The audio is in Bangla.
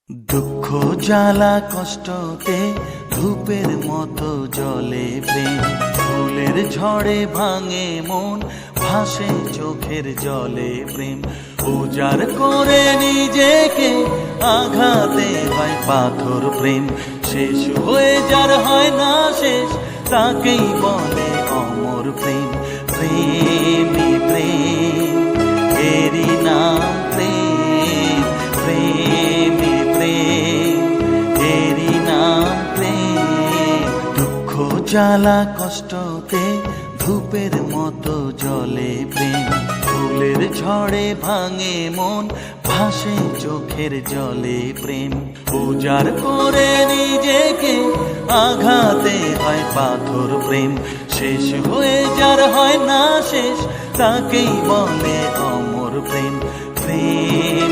দুঃখ জ্বালা কষ্টতে ধূপের মতো জ্বলে প্রেম, ফুলের ঝড়ে ভাঙে মন, ভাসে চোখের জলে প্রেম। উজাড় করে নিজেকে আঘাতে হয় পাথর প্রেম, শেষ হয়ে যার হয় না শেষ তাকেই বলে অমর প্রেম। প্রেমী প্রেম, এরই নাম প্রেম। প্রেমী প্রেম, এরই নাম প্রেম। দুঃখ জ্বালা কষ্টতে ধূপের মতো জ্বলে প্রেম, ফুলের ঝড়ে ভাঙে মন, ভাসে চোখের জলে প্রেম। উজাড় করে নিজেকে আঘাতে হয় পাথর প্রেম, শেষ হয়ে যার হয় না শেষ তাকেই বলে অমর প্রেম। প্রেম